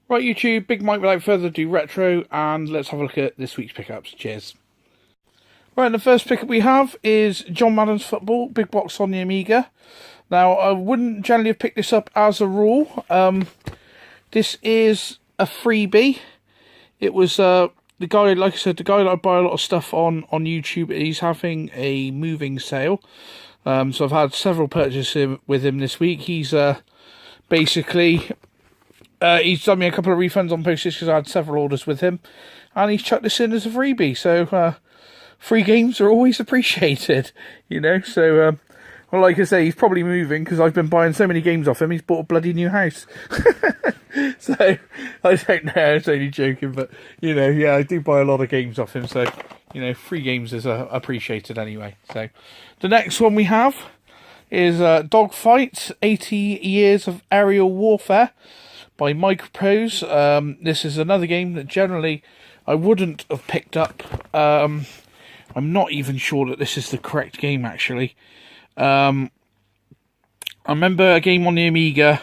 Right, YouTube, Big Mike without further ado retro, and let's have a look at this week's pickups. Cheers. Right, the first pickup we have is John Madden's Football, big box on the Amiga. Now, I wouldn't generally have picked this up as a rule. This is a freebie. It was the guy, like I said, the guy that I buy a lot of stuff on YouTube. He's having a moving sale. So I've had several purchases with him this week. He's basically... he's done me a couple of refunds on postage because I had several orders with him. And he's chucked this in as a freebie. So, free games are always appreciated, you know. So, well, like I say, he's probably moving because I've been buying so many games off him. He's bought a bloody new house. So, I don't know. I was only joking. But, you know, yeah, I do buy a lot of games off him. So, you know, free games is appreciated anyway. So, the next one we have is Dogfight, 80 Years of Aerial Warfare by Microprose. This is another game that generally I wouldn't have picked up. I'm not even sure that this is the correct game, actually. I remember a game on the Amiga.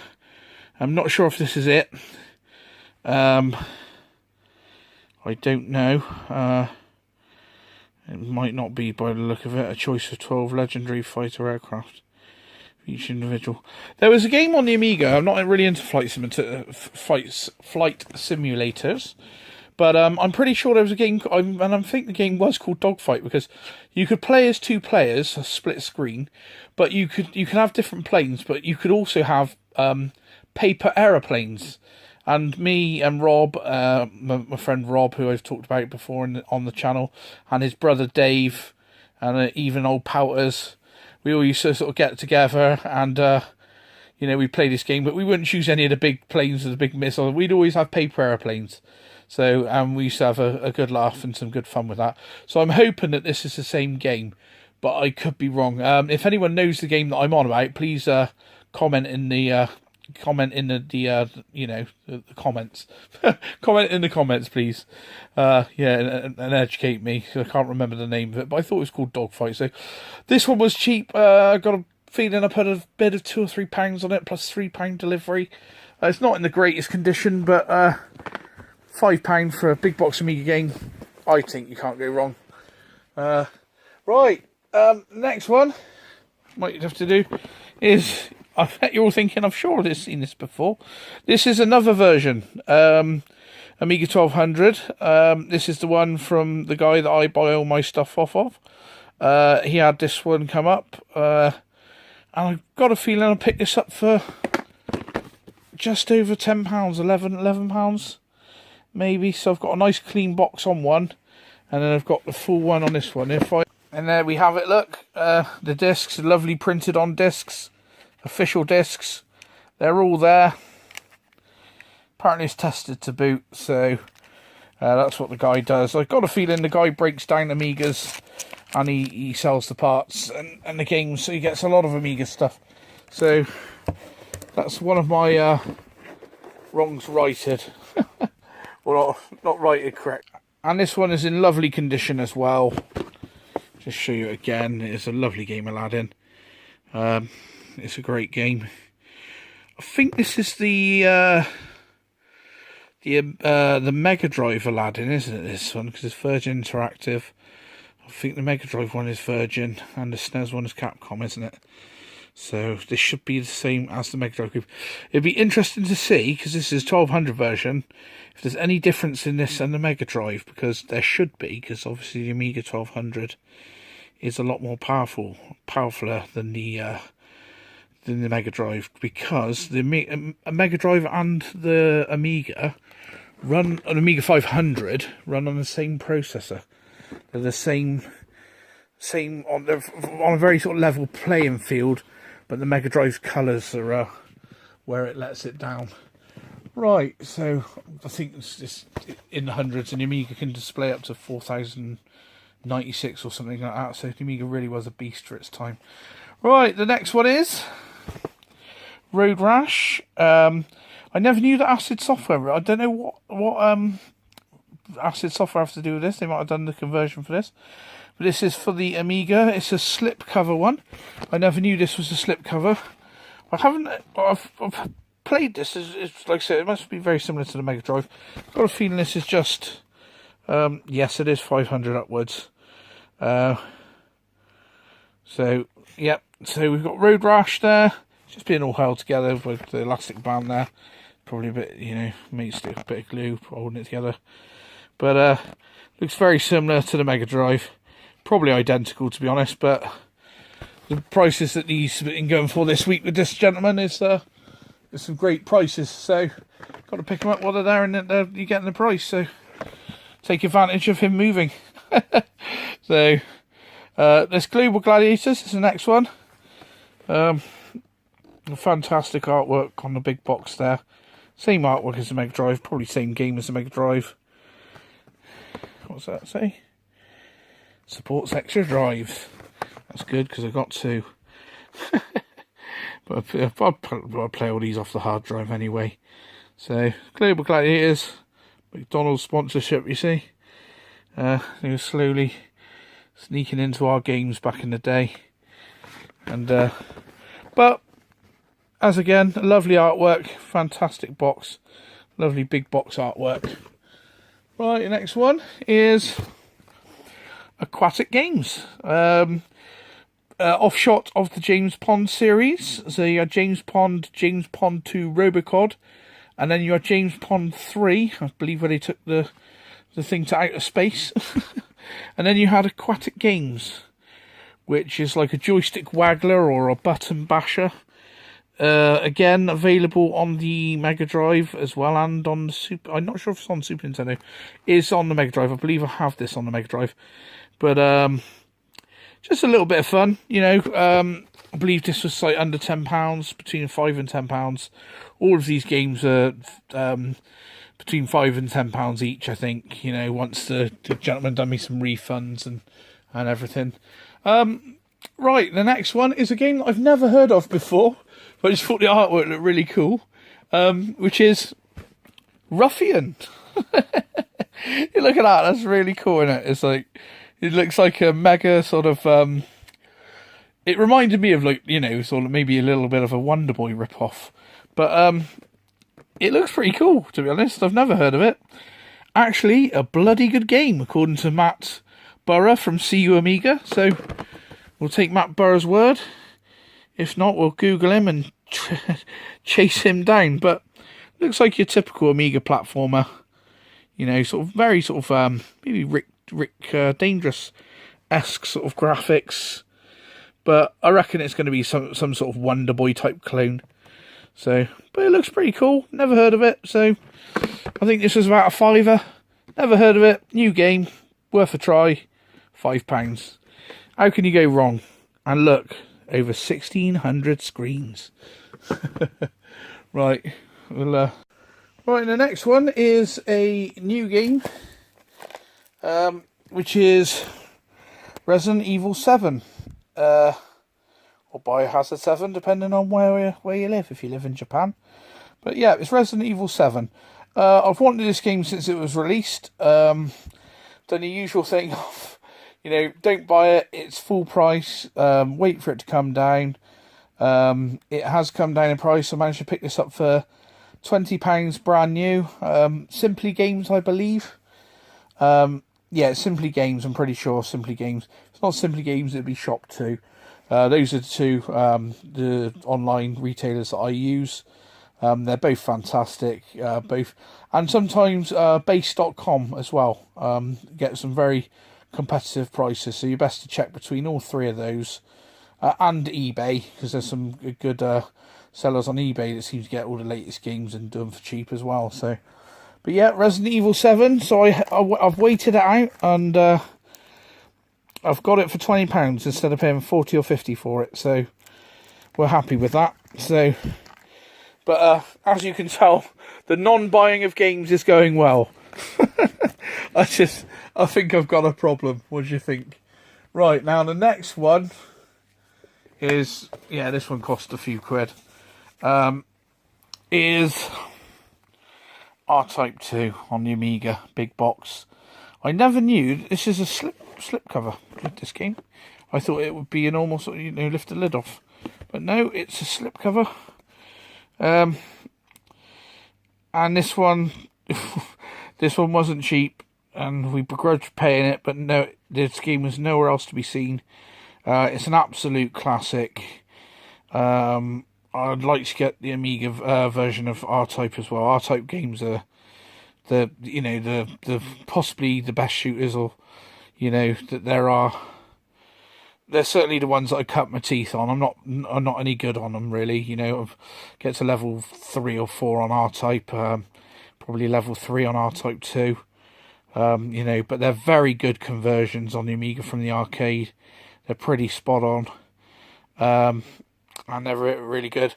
I'm not sure if this is it. I don't know. It might not be by the look of it. A choice of 12 legendary fighter aircraft. Each individual. There was a game on the Amiga. I'm not really into flight simulators, but I'm pretty sure there was a game, and I think the game was called Dogfight, because you could play as two players, a split screen, but you could have different planes, but you could also have paper aeroplanes. And me and Rob, my friend Rob, who I've talked about before on the channel, and his brother Dave, and even old Pouters. We all used to sort of get together and, you know, we'd play this game, but we wouldn't choose any of the big planes or the big missiles. We'd always have paper airplanes. So, and we used to have a good laugh and some good fun with that. So I'm hoping that this is the same game, but I could be wrong. If anyone knows the game that I'm on about, please comment in the you know, the comments. Comment in the comments, please. Yeah, and educate me. I can't remember the name of it, but I thought it was called Dogfight. So this one was cheap. I got a feeling I put a bid of £2 or £3 on it, plus £3 delivery. It's not in the greatest condition, but £5 for a big box Amiga game, I think you can't go wrong. Right, next one, what you have to do is... I bet you're all thinking, I'm sure I've seen this before. This is another version. Amiga 1200. This is the one from the guy that I buy all my stuff off of. He had this one come up. And I've got a feeling I'll pick this up for just over £10. £11 maybe. So I've got a nice clean box on one. And then I've got the full one on this one. And there we have it, look. The discs, lovely printed on discs. Official discs, they're all there. Apparently it's tested to boot, so that's what the guy does. I've got a feeling the guy breaks down Amigas and he sells the parts and the games, so he gets a lot of Amiga stuff. So that's one of my wrongs righted. Well, not righted, correct. And this one is in lovely condition as well. Just show you again, it's a lovely game, Aladdin. It's a great game. I think this is the Mega Drive Aladdin, isn't it? This one, because it's Virgin Interactive. I think the Mega Drive one is Virgin, and the SNES one is Capcom, isn't it? So this should be the same as the Mega Drive group. It'd be interesting to see, because this is 1200 version, if there's any difference in this and the Mega Drive, because there should be, because obviously the Amiga 1200 is a lot more powerfuler than the Mega Drive, because the Mega Drive and the Amiga run an Amiga 500 run on the same processor. They're the same on a very sort of level playing field, but the Mega Drive's colours are where it lets it down. Right, so I think it's just in the hundreds, and the Amiga can display up to 4096 or something like that. So the Amiga really was a beast for its time. Right, the next one is Road Rash. I never knew that Acid Software. I don't know what Acid Software has to do with this. They might have done the conversion for this. But this is for the Amiga. It's a slip cover one. I never knew this was a slip cover. I've played this. It's like I said, it must be very similar to the Mega Drive. Got a feeling this is just, yes, it is 500 upwards. So, yep. So we've got Road Rash there. It's just being all held together with the elastic band there. Probably a bit, you know, maybe still a bit of glue holding it together. But looks very similar to the Mega Drive. Probably identical, to be honest, but the prices that he's been going for this week with this gentleman is some great prices. So got to pick them up while they're there, and you're getting the price. So take advantage of him moving. So this Global Gladiators is the next one. Fantastic artwork on the big box there. Same artwork as the Mega Drive, probably same game as the Mega Drive. What's that say? Supports extra drives. That's good because I got two. But I'll play all these off the hard drive anyway. So, Global Gladiators, McDonald's sponsorship, you see. They were slowly sneaking into our games back in the day. And but as again, lovely artwork, fantastic box, lovely big box artwork. Right, the next one is Aquatic Games. Offshot of the James Pond series. So you had James Pond 2 Robocod, and then you had James Pond 3, I believe, where they took the thing to outer space. And then you had Aquatic Games, which is like a joystick waggler or a button basher. Again, available on the Mega Drive as well, and on the Super. I'm not sure if it's on Super Nintendo. It's on the Mega Drive. I believe I have this on the Mega Drive. But just a little bit of fun, you know. I believe this was like under £10, between £5 and £10. All of these games are between £5 and £10 each, I think. You know, once the gentleman done me some refunds and everything. Right, the next one is a game that I've never heard of before, but I just thought the artwork looked really cool, which is Ruffian. You look at that, that's really cool, isn't it? It's like, it looks like a mega sort of, it reminded me of, like, you know, sort of maybe a little bit of a Wonder Boy rip-off, but it looks pretty cool, to be honest. I've never heard of it. Actually, a bloody good game, according to Matt Burrow from CU Amiga, so we'll take Matt Burrow's word. If not, we'll Google him and chase him down. But looks like your typical Amiga platformer. You know, sort of very sort of maybe Rick Dangerous-esque sort of graphics. But I reckon it's going to be some sort of Wonder Boy type clone. So, but it looks pretty cool. Never heard of it. So I think this was about a £5. Never heard of it. New game, worth a try. £5. How can you go wrong? And look, over 1,600 screens. Right, well, right. The next one is a new game, which is Resident Evil 7, or Biohazard 7, depending on where you live. If you live in Japan, but yeah, it's Resident Evil 7. I've wanted this game since it was released. Done the usual thing of, you know, don't buy it, it's full price, wait for it to come down. It has come down in price. I managed to pick this up for £20 brand new. Simply Games, I believe. Yeah, it's Simply Games, I'm pretty sure, Simply Games. If it's not Simply Games, it'd be Shop 2. Those are the two the online retailers that I use. They're both fantastic, both, and sometimes base.com as well. Get some very competitive prices, so you're best to check between all three of those, and eBay, because there's some good sellers on eBay that seem to get all the latest games and do them for cheap as well. So, but yeah, Resident Evil 7. So I've waited it out, and I've got it for £20 instead of paying 40 or 50 for it. So we're happy with that. So, but as you can tell, the non-buying of games is going well. I think I've got a problem. What do you think? Right, now the next one is, yeah, this one cost a few quid. Is R-Type 2 on the Amiga, big box. I never knew this is a slip cover with this game. I thought it would be an almost, you know, lift the lid off, but no, it's a slip cover. And this one, this one wasn't cheap, and we begrudged paying it, but no, this game was nowhere else to be seen. It's an absolute classic. I'd like to get the Amiga version of R-Type as well. R-Type games are the possibly the best shooters, or that there are. They're certainly the ones that I cut my teeth on. I'm not any good on them really. I've get to level 3 or 4 on R-Type, probably level 3 on R-Type 2. But they're very good conversions on the Amiga from the arcade. They're pretty spot on. And they're really good.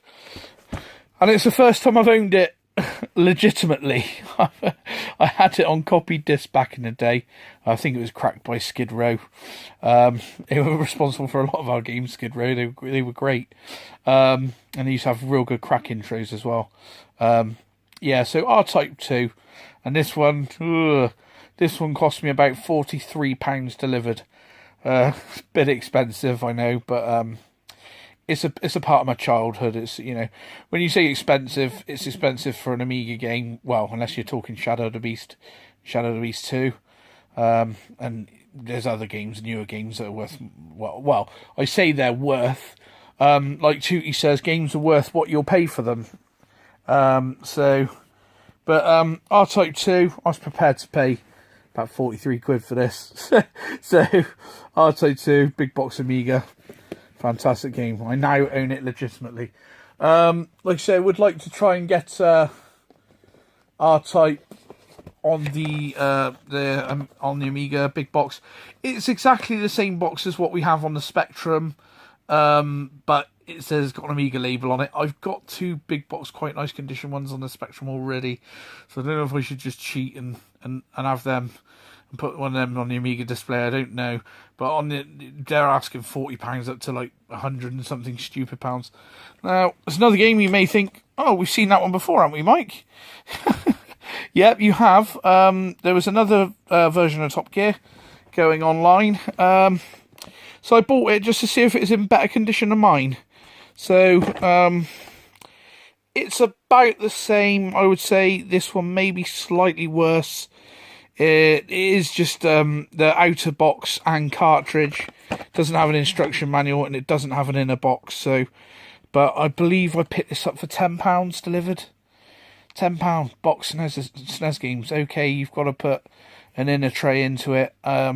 And it's the first time I've owned it legitimately. I had it on copied disc back in the day. I think it was cracked by Skid Row. They were responsible for a lot of our games, Skid Row. They were great. And they used to have real good crack intros as well. So R-Type 2. And this one cost me about £43 delivered. Bit expensive, I know, but it's a part of my childhood. It's when you say expensive, it's expensive for an Amiga game. Well, unless you're talking Shadow of the Beast 2, and there's other games, newer games that are worth. Well, I say they're worth. Like Tootie says, games are worth what you'll pay for them. But R-Type 2, I was prepared to pay about 43 quid for this. So R-Type 2, big box Amiga. Fantastic game. I now own it legitimately. Like I say, I would like to try and get R-Type on the Amiga big box. It's exactly the same box as what we have on the Spectrum, but it says it's got an Amiga label on it. I've got 2 big box, quite nice condition ones on the Spectrum already, so I don't know if I should just cheat and have them and put one of them on the Amiga display. I don't know, but they're asking £40 up to like 100 and something stupid pounds. Now, there's another game you may think, oh, we've seen that one before, haven't we, Mike? Yep, you have. There was another version of Top Gear going online. So I bought it just to see if it was in better condition than mine. So it's about the same, I would say. This one may be slightly worse. It is just the outer box and cartridge. It doesn't have an instruction manual, and it doesn't have an inner box. So, but I believe I picked this up for £10 delivered. £10 box SNES games. Okay, you've got to put an inner tray into it. But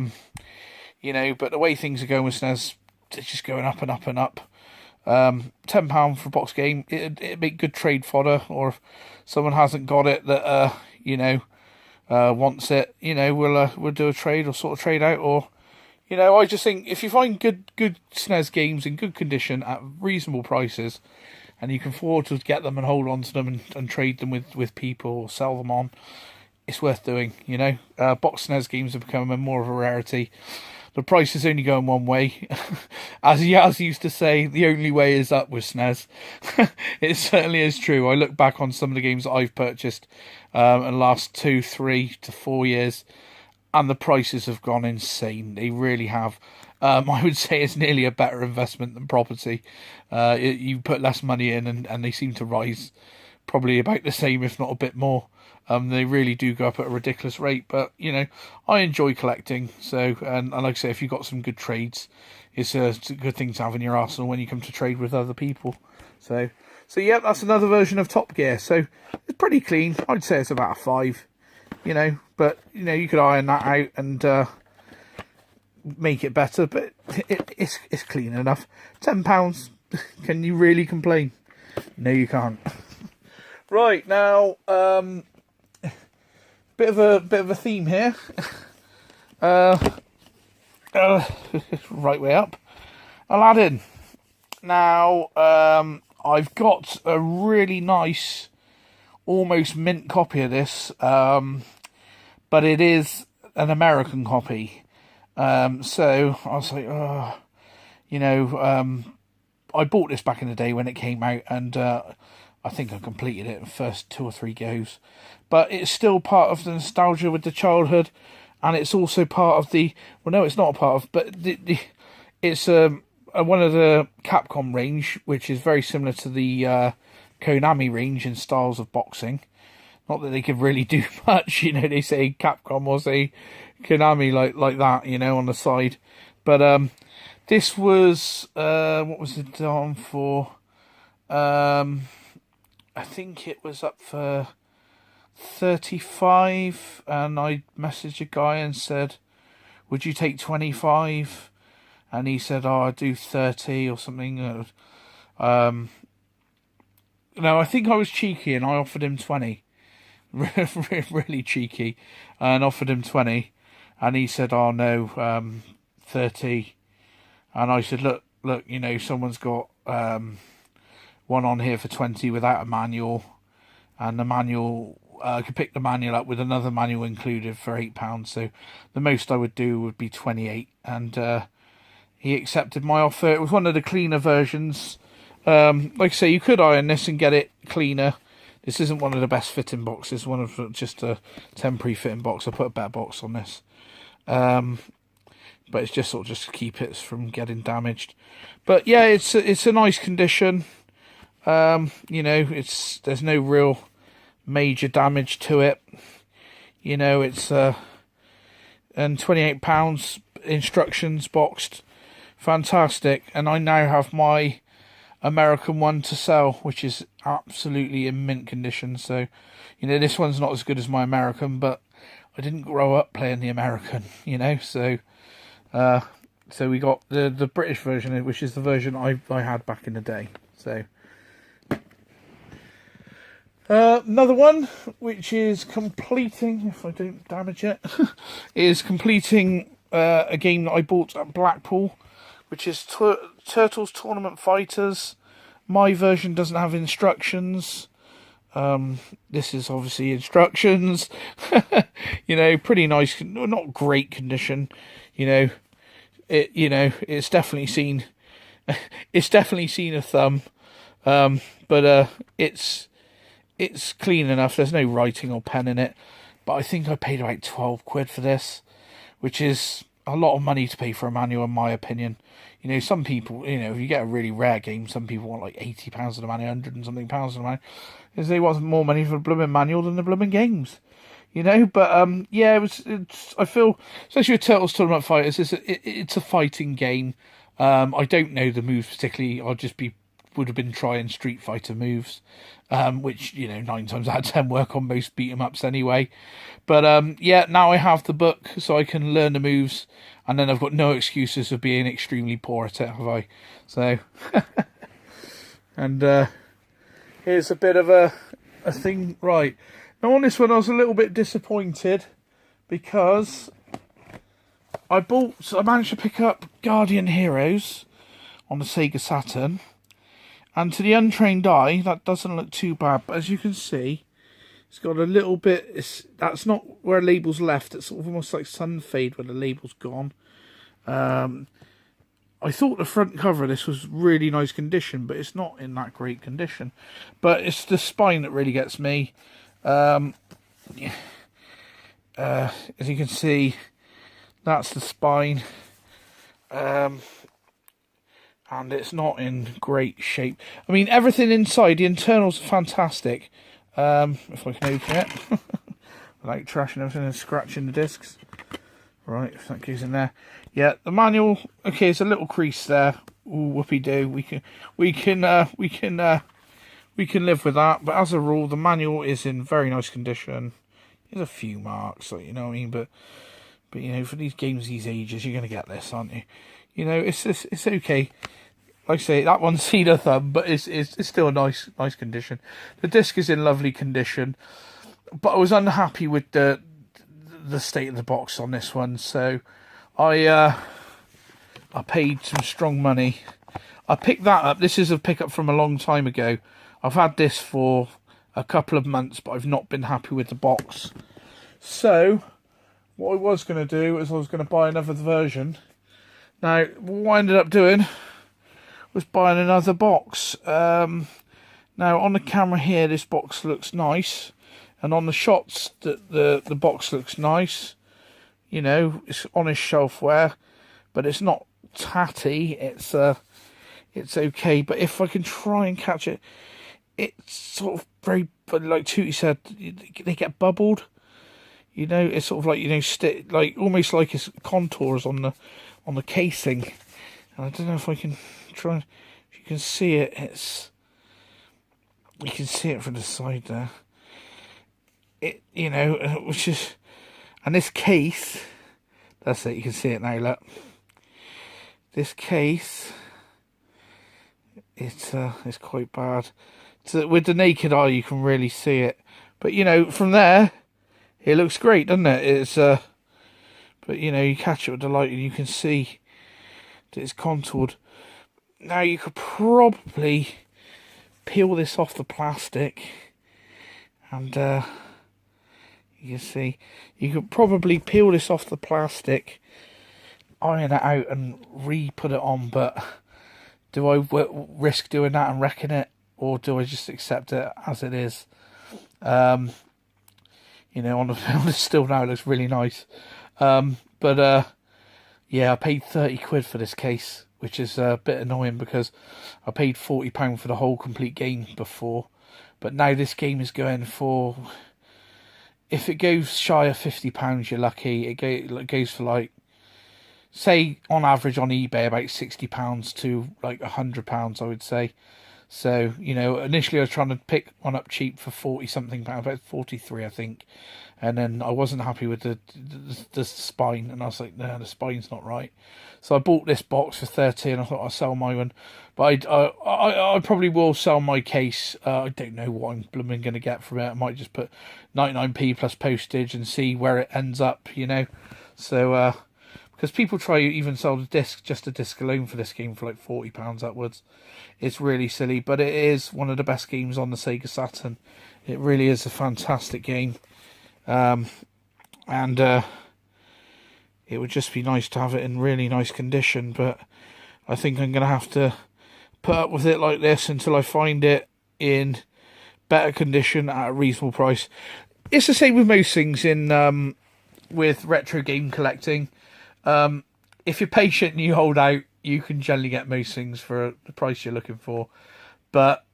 the way things are going with SNES, it's just going up and up and up. £10 for a box game. It'd make good trade fodder, or if someone hasn't got it that wants it, we'll do a trade or sort of trade out. Or I just think if you find good SNES games in good condition at reasonable prices, and you can afford to get them and hold on to them and trade them with people or sell them on, it's worth doing. Box SNES games are becoming more of a rarity. The price is only going one way. As Yaz used to say, the only way is up with SNES. It certainly is true. I look back on some of the games that I've purchased in the last 2, 3 to 4 years, and the prices have gone insane. They really have. I would say it's nearly a better investment than property. You put less money in, and they seem to rise probably about the same, if not a bit more. They really do go up at a ridiculous rate, but I enjoy collecting. So, and like I say, if you've got some good trades, it's a good thing to have in your arsenal when you come to trade with other people. So yeah, that's another version of Top Gear. So it's pretty clean. I'd say it's about a 5. But you could iron that out and make it better. But it's clean enough. £10. Can you really complain? No, you can't. Right now. Bit of a theme here. Right way up. Aladdin. Now, I've got a really nice, almost mint copy of this, but it is an American copy. So I was like, I bought this back in the day when it came out, and I think I completed it in the first 2 or 3 goes. But it's still part of the nostalgia with the childhood, and it's also part of the... Well, no, it's not a part of, but it's one of the Capcom range, which is very similar to the Konami range in styles of boxing. Not that they could really do much, you know. They say Capcom or say Konami like that, you know, on the side. But this was what was it on for? I think it was up for 35, and I messaged a guy and said, "Would you take 25?" And he said, "Oh, I'd do 30 or something." No, I think I was cheeky and I offered him 20. Really cheeky, and offered him 20, and he said, "Oh no, 30." And I said, look, you know, someone's got one on here for 20 without a manual, and the manual, I could pick the manual up with another manual included for £8. So the most I would do would be 28, and he accepted my offer. It was one of the cleaner versions. Like I say, you could iron this and get it cleaner. This isn't one of the best fitting boxes. One of just a temporary fitting box. I put a better box on this, but it's just sort of just to keep it from getting damaged. But yeah, it's a nice condition. You know, there's no real major damage to it. You know, it's and £28 instructions boxed, fantastic. And I now have my American one to sell, which is absolutely in mint condition. So, you know, this one's not as good as my American, but I didn't grow up playing the American, you know. So we got the British version, which is the version I had back in the day. So another one which is completing, if I don't damage it, is completing a game that I bought at Blackpool, which is Turtles Tournament Fighters. My version doesn't have instructions. This is obviously instructions. You know, pretty nice, not great condition. You know, it's definitely seen a thumb. But it's clean enough. There's no writing or pen in it. But I think I paid about £12 for this, which is a lot of money to pay for a manual, in my opinion. You know, some people, you know, if you get a really rare game, some people want like £80 for the manual, 100 and something pounds for the manual. Because there wasn't more money for the blooming manual than the blooming games. You know, but yeah, it's. I feel, especially with Turtles Tournament Fighters, it's a fighting game. I don't know the moves particularly. Would have been trying Street Fighter moves, which, you know, 9 times out of 10 work on most beat 'em ups anyway. But yeah, now I have the book, so I can learn the moves, and then I've got no excuses of being extremely poor at it, have I? So, and here's a bit of a thing, right? Now on this one, I was a little bit disappointed because I managed to pick up Guardian Heroes on the Sega Saturn. And to the untrained eye, that doesn't look too bad. But as you can see, it's got a little bit. That's not where a label's left. It's sort of almost like sun fade where the label's gone. I thought the front cover of this was really nice condition, but it's not in that great condition. But it's the spine that really gets me. As you can see, that's the spine. And it's not in great shape. I mean, everything inside, the internals are fantastic. If I can open it. Without trashing everything and scratching the discs. Right, if that goes in there. Yeah, the manual, okay, it's a little crease there. Ooh, whoopee-doo. We can live with that. But as a rule, the manual is in very nice condition. There's a few marks, like, you know what I mean? But you know, for these games these ages, you're going to get this, aren't you? You know, it's okay. Like I say, that one's seen a thumb, but it's still a nice condition. The disc is in lovely condition, but I was unhappy with the state of the box on this one, so I paid some strong money. I picked that up. This is a pickup from a long time ago. I've had this for a couple of months, but I've not been happy with the box. So what I was going to do is I was going to buy another version. Now, what I ended up doing was buying another box. Now, on the camera here, this box looks nice. And on the shots, the box looks nice. You know, it's honest shelfware. But it's not tatty. It's okay. But if I can try and catch it, it's sort of very, like Tootie said, they get bubbled. You know, it's sort of like, you know, like almost like it's contours on the casing. And I don't know if I can try. If you can see it, you can see it from the side there. It, you know, which is, and this case, that's it. You can see it now. Look, this case, it's quite bad. So with the naked eye, you can really see it. But you know, from there, it looks great, doesn't it? It's but you know, you catch it with the light and you can see that it's contoured. Now you could probably peel this off the plastic, and you can see you could probably peel this off the plastic, iron it out, and re-put it on. But do I risk doing that and wrecking it, or do I just accept it as it is? You know, on the still now, it looks really nice. But yeah, I paid 30 quid for this case, which is a bit annoying because I paid £40 for the whole complete game before. But now this game is going for, if it goes shy of £50, you're lucky. It goes for, like, say on average on eBay about £60 to like £100, I would say. So, you know, initially I was trying to pick one up cheap for 40 something pounds, about 43 I think, and then I wasn't happy with the spine, and I was like, no, the spine's not right. So I bought this box for 30, and I thought I'll sell my one, but I probably will sell my case. I don't know what I'm blooming going to get from it. I might just put 99p plus postage and see where it ends up, you know. So because people try to even sell the disc, just a disc alone for this game for like £40 upwards. It's really silly, but it is one of the best games on the Sega Saturn. It really is a fantastic game. And it would just be nice to have it in really nice condition, but I think I'm going to have to put up with it like this until I find it in better condition at a reasonable price. It's the same with most things in with retro game collecting. If you're patient and you hold out, you can generally get most things for the price you're looking for. But,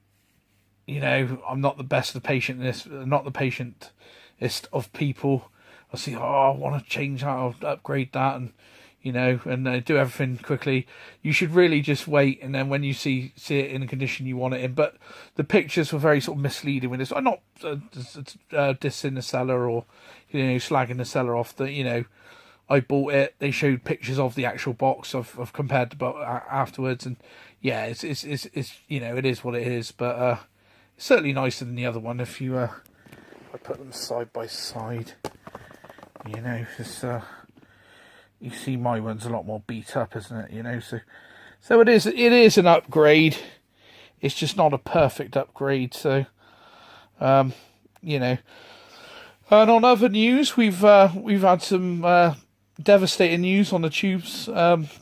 you know, I'm not the best of patientness, not the patientest of people. I see, I want to change that, I'll upgrade that, and, you know, and do everything quickly. You should really just wait, and then when you see it in a condition you want it in. But the pictures were very sort of misleading with this. I'm not dissing the seller or, you know, slagging the seller off. That, you know, I bought it. They showed pictures of the actual box. I've compared the box afterwards, and yeah, it's you know, it is what it is. But it's certainly nicer than the other one. If you I put them side by side, you know, just you see my one's a lot more beat up, isn't it? You know, so it is an upgrade. It's just not a perfect upgrade. So you know. And on other news, we've had some devastating news on the tubes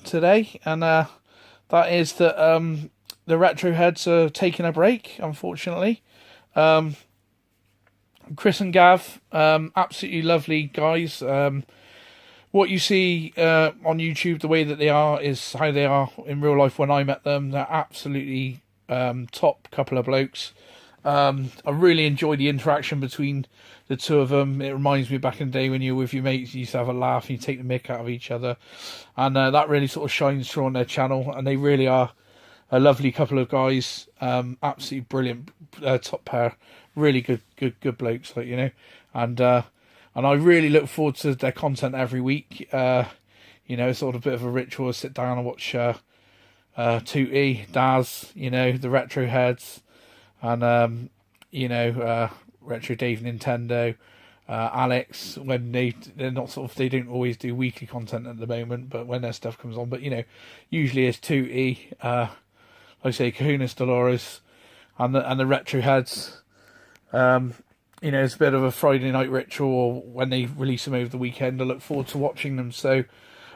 today, and that is that the retro heads are taking a break, unfortunately. Chris and Gav, absolutely lovely guys. What you see on YouTube, the way that they are, is how they are in real life when I met them. They're absolutely top couple of blokes. I really enjoy the interaction between the two of them. It reminds me back in the day when you were with your mates, you used to have a laugh and you take the mick out of each other, and that really sort of shines through on their channel, and they really are a lovely couple of guys. Absolutely brilliant, top pair, really good blokes, like, you know, and I really look forward to their content every week. You know, sort of a bit of a ritual, sit down and watch Tootie, Daz, you know, the retro heads, and you know, Retro Dave Nintendo, Alex, when they're not sort of, they don't always do weekly content at the moment, but when their stuff comes on, but you know, usually it's Tootie, like I say, Kahunas Dolores, and the retro heads. You know, it's a bit of a Friday night ritual, or when they release them over the weekend, I look forward to watching them. So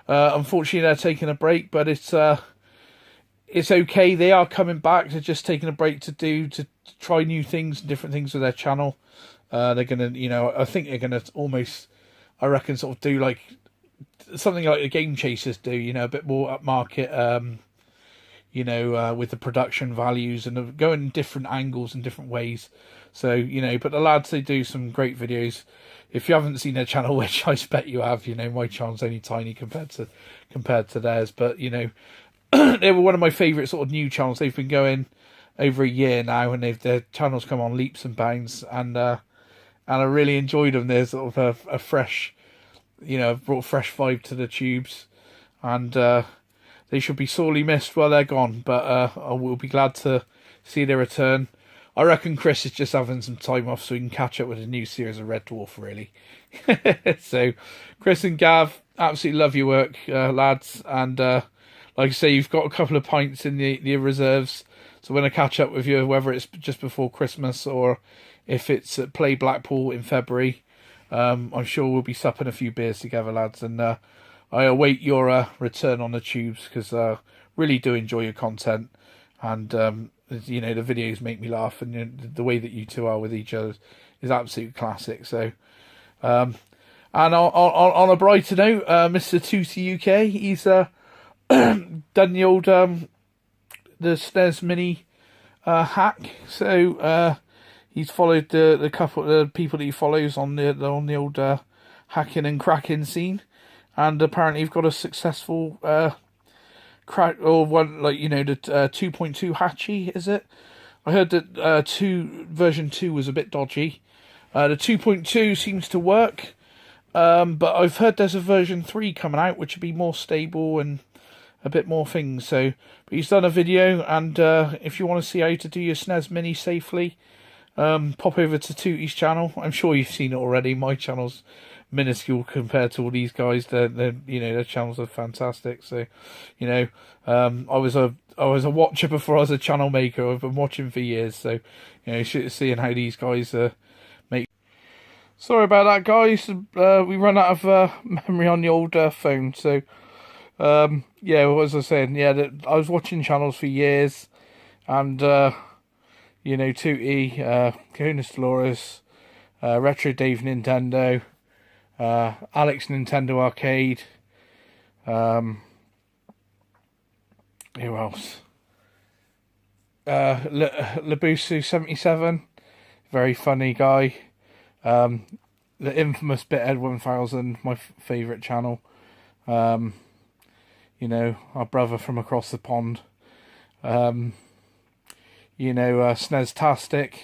unfortunately they're taking a break, but it's okay. They are coming back. They're just taking a break to try new things and different things with their channel. They're gonna, you know, I think they're gonna almost, I reckon, sort of do like something like the Game Chasers do. You know, a bit more upmarket. you know, with the production values and going different angles and different ways. So, you know, but the lads, they do some great videos. If you haven't seen their channel, which I bet you have, you know, my channel's only tiny compared to theirs. But, you know, they were one of my favourite sort of new channels. They've been going over a year now, and their channels come on leaps and bounds, and I really enjoyed them. There's sort of a fresh, you know, brought fresh vibe to the tubes, and they should be sorely missed while they're gone. But I will be glad to see their return. I reckon Chris is just having some time off so he can catch up with a new series of Red Dwarf, really. So, Chris and Gav, absolutely love your work, lads. And like I say, you've got a couple of pints in the reserves. So when I catch up with you, whether it's just before Christmas or if it's at Play Blackpool in February, I'm sure we'll be supping a few beers together, lads. And I await your return on the tubes, because really do enjoy your content. And you know, the videos make me laugh, and you know, the way that you two are with each other is absolute classic. So, and on a brighter note, Mr. Tooty UK, he's done the old the SNES Mini hack. So he's followed the couple the people that he follows on the old hacking and cracking scene, and apparently you've got a successful crack, or one, like, you know, the 2.2 Hatchie, is it? I heard that version 2 was a bit dodgy. The 2.2 seems to work, but I've heard there's a version 3 coming out which would be more stable and a bit more things. So, but he's done a video, and if you want to see how to do your SNES Mini safely, pop over to Tooty's channel. I'm sure you've seen it already. My channel's minuscule compared to all these guys. They're you know, their channels are fantastic. So, you know, I was a watcher before I was a channel maker. I've been watching for years. So, you know, seeing how these guys make. Sorry about that, guys. We run out of memory on the old phone. So, yeah, what was I saying? Yeah, I was watching channels for years, and you know, Tooty, Jonas Dolores, Retro Dave Nintendo, Alex Nintendo Arcade, who else? Labusu77, very funny guy. The infamous Bithead 1000, my favourite channel. You know, our brother from across the pond. You know, SNES-tastic.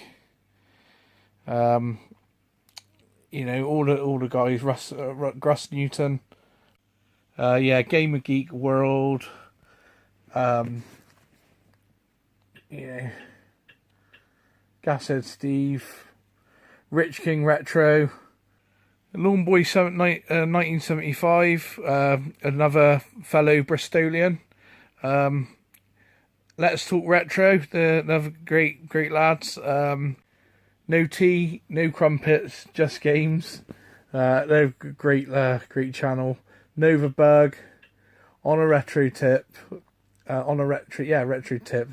You know, all the guys, Russ Newton, yeah, Gamer Geek World, you know, Gashead Steve, Rich King Retro, Lawn Boy 1975, another fellow Bristolian, Let's Talk Retro, another great lads. No tea, no crumpets, just games. They're great channel. Novaberg, on a retro tip, retro tip,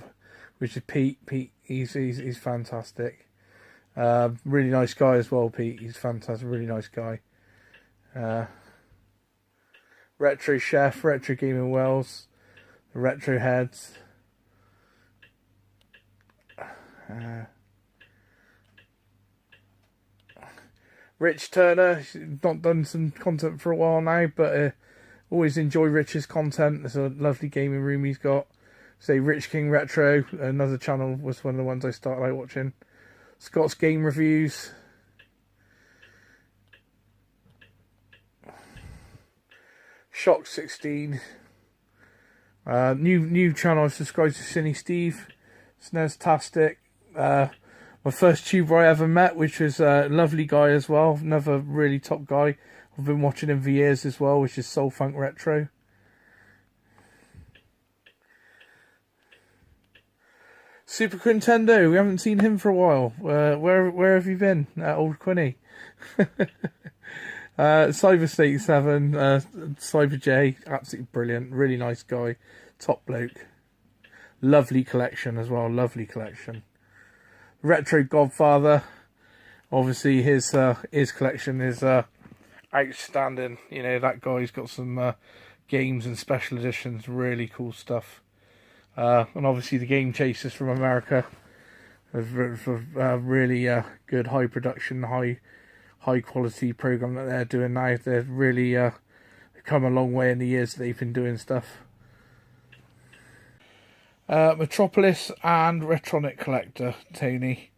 which is Pete. Pete, he's fantastic. Really nice guy as well, Pete. He's fantastic, really nice guy. Retro Chef, Retro Gaming Wells, Retro Heads. Rich Turner, he's not done some content for a while now, but always enjoy Rich's content. There's a lovely gaming room he's got. Say Rich King Retro, another channel, was one of the ones I started out watching. Scott's Game Reviews. Shock 16. New channel I subscribed to, Cine Steve. SNES-tastic. My first tuber I ever met, which was a lovely guy as well. Another really top guy. I've been watching him for years as well, which is Soul Funk Retro. Super Nintendo, we haven't seen him for a while. Where have you been? Old Quinny. Cyber State 7, Cyber J, absolutely brilliant. Really nice guy. Top bloke. Lovely collection as well, lovely collection. Retro Godfather, obviously his collection is outstanding. You know, that guy's got some games and special editions, really cool stuff. and obviously the Game Chasers from America. Really good high production, high quality program that they're doing now. They've really come a long way in the years that they've been doing stuff. Metropolis and Retronic Collector, Tony.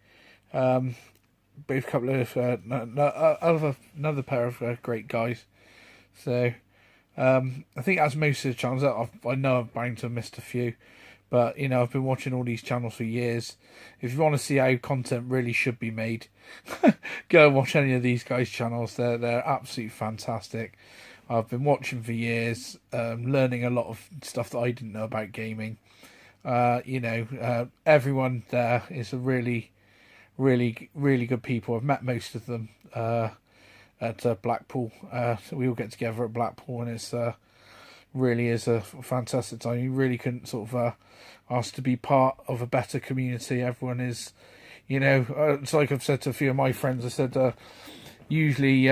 Both couple of another pair of great guys. So I think that's most of the channels. I know I've bound to have missed a few, but you know, I've been watching all these channels for years. If you want to see how content really should be made, go and watch any of these guys' channels. They're absolutely fantastic. I've been watching for years, learning a lot of stuff that I didn't know about gaming. Everyone there is a really good people. I've met most of them at Blackpool. So we all get together at Blackpool, and it's really is a fantastic time. You really couldn't sort of ask to be part of a better community. Everyone is, it's like I've said to a few of my friends. I said usually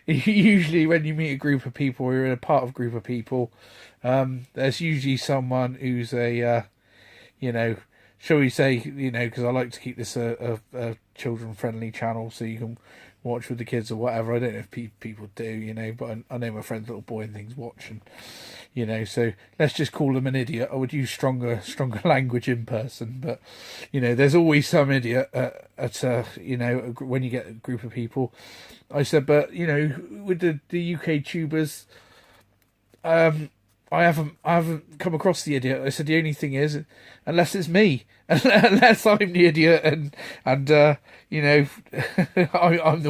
usually when you meet a group of people, or you're in a part of a group of people, there's usually someone who's a shall we say, because I like to keep this a children-friendly channel, so you can watch with the kids or whatever. I don't know if people do, but I know my friend's little boy and things watch, and so let's just call them an idiot. I would use stronger language in person, but there's always some idiot at when you get a group of people. I said, but with the UK tubers, I haven't come across the idiot. I said the only thing is, unless it's me, unless I'm the idiot and I'm the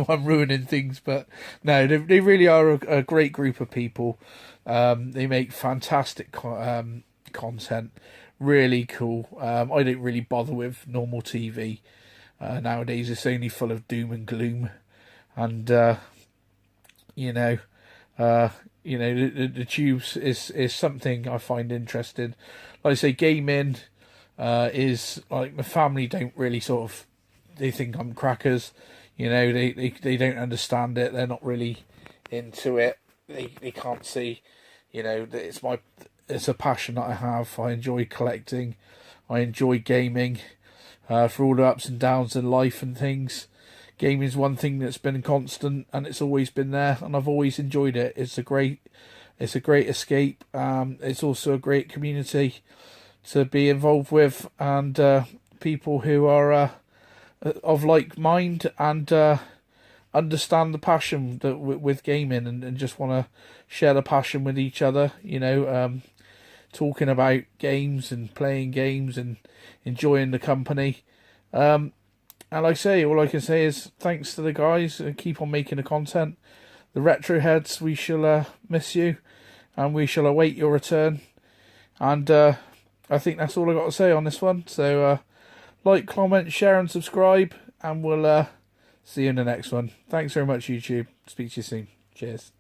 one ruining things. But no, they really are a great group of people. They make fantastic content, really cool. I don't really bother with normal TV nowadays. It's only full of doom and gloom, and the tubes is something I find interesting. Like I say, gaming is like, my family don't really they think I'm crackers. They don't understand it. They're not really into it. They can't see, that it's a passion that I have. I enjoy collecting. I enjoy gaming for all the ups and downs in life and things. Gaming is one thing that's been constant, and it's always been there, and I've always enjoyed it. It's a great escape. It's also a great community to be involved with, and people who are of like mind and understand the passion with gaming, and just want to share the passion with each other. Talking about games and playing games and enjoying the company. And like I say, all I can say is thanks to the guys, and keep on making the content. The retro heads, we shall miss you, and we shall await your return. And I think that's all I got to say on this one. So like, comment, share and subscribe, and we'll see you in the next one. Thanks very much, YouTube. Speak to you soon. Cheers.